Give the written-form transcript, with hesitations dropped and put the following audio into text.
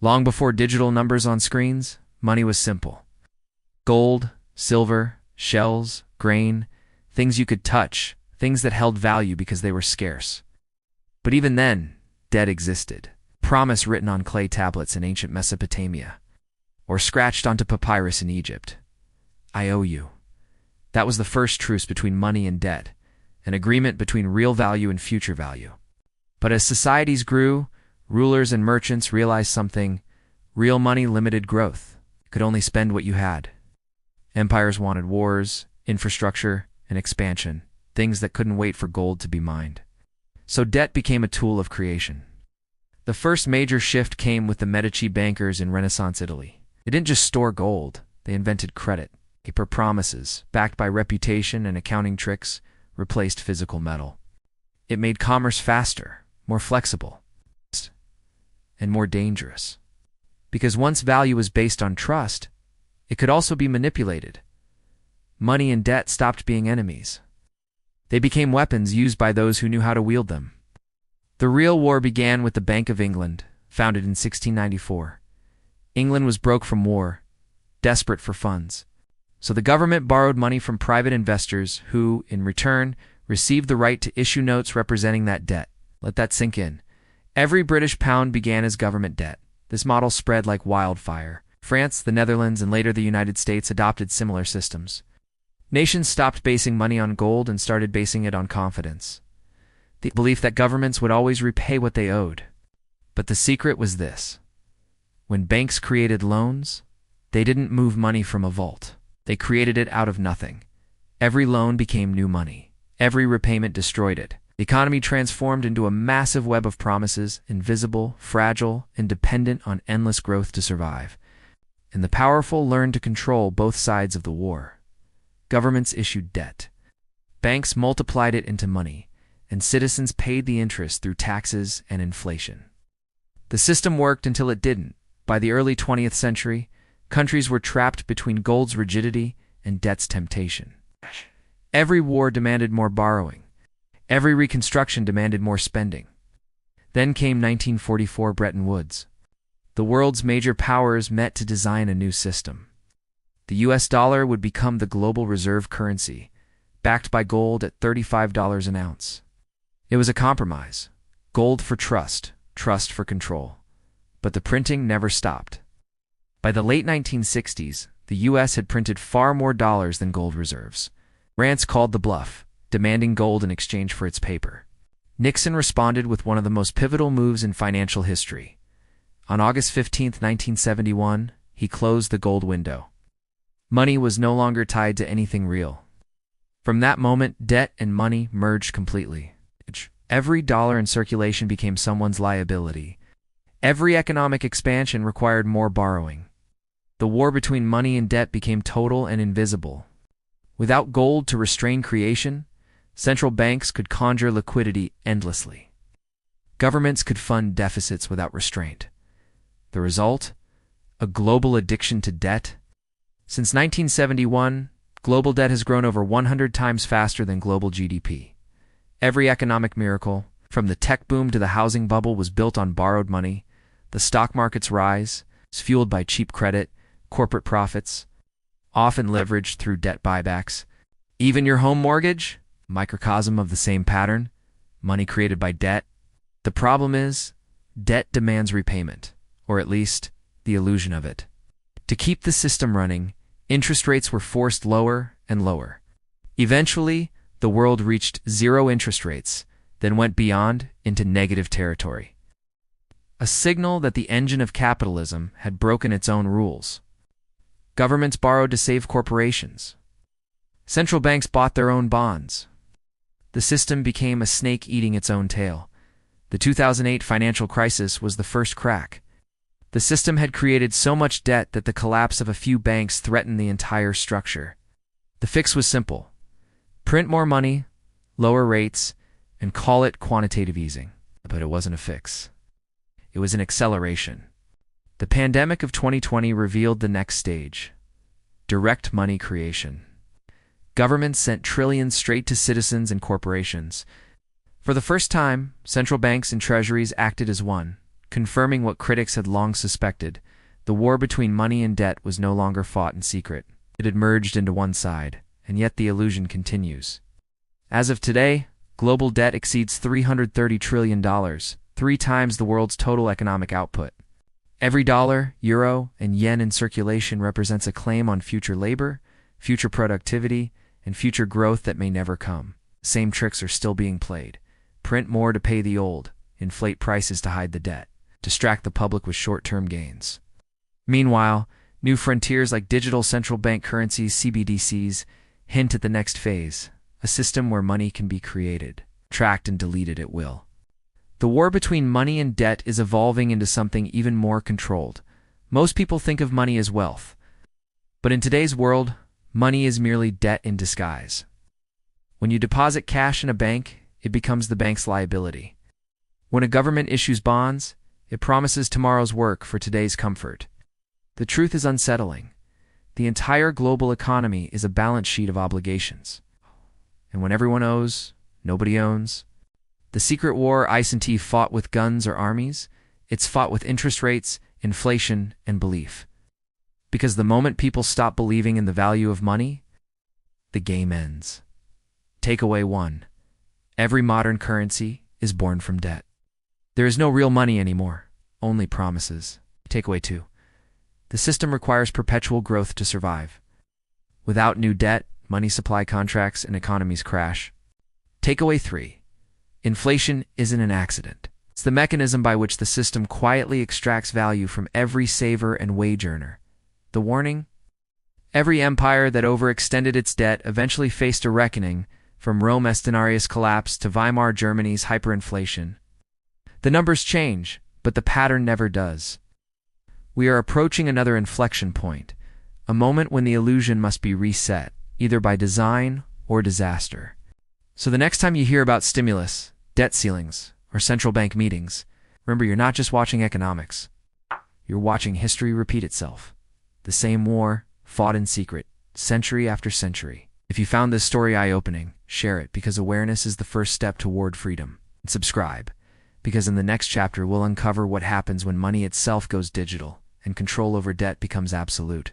Long before digital numbers on screens, money was simple. Gold, silver, shells, grain, things you could touch, things that held value because they were scarce. But even then, debt existed. Promise written on clay tablets in ancient Mesopotamia, or scratched onto papyrus in Egypt. I owe you. That was the first truce between money and debt, an agreement between real value and future value. But as societies grew, rulers and merchants realized something: real money limited growth. You could only spend what you had. Empires wanted wars, infrastructure, and expansion, things that couldn't wait for gold to be mined. So debt became a tool of creation. The first major shift came with the Medici bankers in Renaissance Italy. They didn't just store gold, they invented credit. Paper promises, backed by reputation and accounting tricks, replaced physical metal. It made commerce faster, more flexible, and more dangerous. Because once value was based on trust, it could also be manipulated. Money and debt stopped being enemies. They became weapons used by those who knew how to wield them. The real war began with the Bank of England, founded in 1694. England was broke from war, desperate for funds. So the government borrowed money from private investors who, in return, received the right to issue notes representing that debt. Let that sink in. Every British pound began as government debt. This model spread like wildfire. France, the Netherlands, and later the United States adopted similar systems. Nations stopped basing money on gold and started basing it on confidence. The belief that governments would always repay what they owed. But the secret was this: when banks created loans, they didn't move money from a vault. They created it out of nothing. Every loan became new money. Every repayment destroyed it. The economy transformed into a massive web of promises, invisible, fragile, and dependent on endless growth to survive. And the powerful learned to control both sides of the war. Governments issued debt. Banks multiplied it into money, and citizens paid the interest through taxes and inflation. The system worked until it didn't. By the early 20th century, countries were trapped between gold's rigidity and debt's temptation. Every war demanded more borrowing. Every reconstruction demanded more spending. Then came 1944 Bretton Woods. The world's major powers met to design a new system. The US dollar would become the global reserve currency, backed by gold at $35 an ounce. It was a compromise. Gold for trust, trust for control. But the printing never stopped. By the late 1960s, the US had printed far more dollars than gold reserves. France called the bluff, demanding gold in exchange for its paper. Nixon responded with one of the most pivotal moves in financial history. On August 15, 1971, he closed the gold window. Money was no longer tied to anything real. From that moment, debt and money merged completely. Every dollar in circulation became someone's liability. Every economic expansion required more borrowing. The war between money and debt became total and invisible. Without gold to restrain creation, central banks could conjure liquidity endlessly. Governments could fund deficits without restraint. The result? A global addiction to debt. Since 1971, global debt has grown over 100 times faster than global GDP. Every economic miracle, from the tech boom to the housing bubble, was built on borrowed money. The stock market's rise is fueled by cheap credit, corporate profits, often leveraged through debt buybacks. Even your home mortgage, microcosm of the same pattern, money created by debt. The problem is, debt demands repayment, or at least the illusion of it. To keep the system running, interest rates were forced lower and lower. Eventually, the world reached zero interest rates, then went beyond into negative territory. A signal that the engine of capitalism had broken its own rules. Governments borrowed to save corporations. Central banks bought their own bonds. The system became a snake eating its own tail. The 2008 financial crisis was the first crack. The system had created so much debt that the collapse of a few banks threatened the entire structure. The fix was simple: print more money, lower rates, and call it quantitative easing. But it wasn't a fix. It was an acceleration. The pandemic of 2020 revealed the next stage: direct money creation. Governments sent trillions straight to citizens and corporations. For the first time, central banks and treasuries acted as one, confirming what critics had long suspected. The war between money and debt was no longer fought in secret. It had merged into one side, and yet the illusion continues. As of today, global debt exceeds $330 trillion, 3 times the world's total economic output. Every dollar, euro, and yen in circulation represents a claim on future labor, future productivity, and future growth that may never come. Same tricks are still being played. Print more to pay the old, inflate prices to hide the debt, distract the public with short-term gains. Meanwhile, new frontiers like digital central bank currencies, CBDCs, hint at the next phase, a system where money can be created, tracked, and deleted at will. The war between money and debt is evolving into something even more controlled. Most people think of money as wealth. But in today's world, money is merely debt in disguise. When you deposit cash in a bank, it becomes the bank's liability. When a government issues bonds, it promises tomorrow's work for today's comfort. The truth is unsettling. The entire global economy is a balance sheet of obligations. And when everyone owes, nobody owns. The secret war isn't fought with guns or armies, it's fought with interest rates, inflation, and belief. Because the moment people stop believing in the value of money, the game ends. Takeaway 1. Every modern currency is born from debt. There is no real money anymore, only promises. Takeaway 2. The system requires perpetual growth to survive. Without new debt, money supply contracts and economies crash. Takeaway 3. Inflation isn't an accident. It's the mechanism by which the system quietly extracts value from every saver and wage earner. The warning? Every empire that overextended its debt eventually faced a reckoning, from Rome's denarius collapse to Weimar Germany's hyperinflation. The numbers change, but the pattern never does. We are approaching another inflection point, a moment when the illusion must be reset, either by design or disaster. So the next time you hear about stimulus, debt ceilings, or central bank meetings, remember you're not just watching economics. You're watching history repeat itself. The same war, fought in secret, century after century. If you found this story eye-opening, share it because awareness is the first step toward freedom. And subscribe, because in the next chapter we'll uncover what happens when money itself goes digital and control over debt becomes absolute.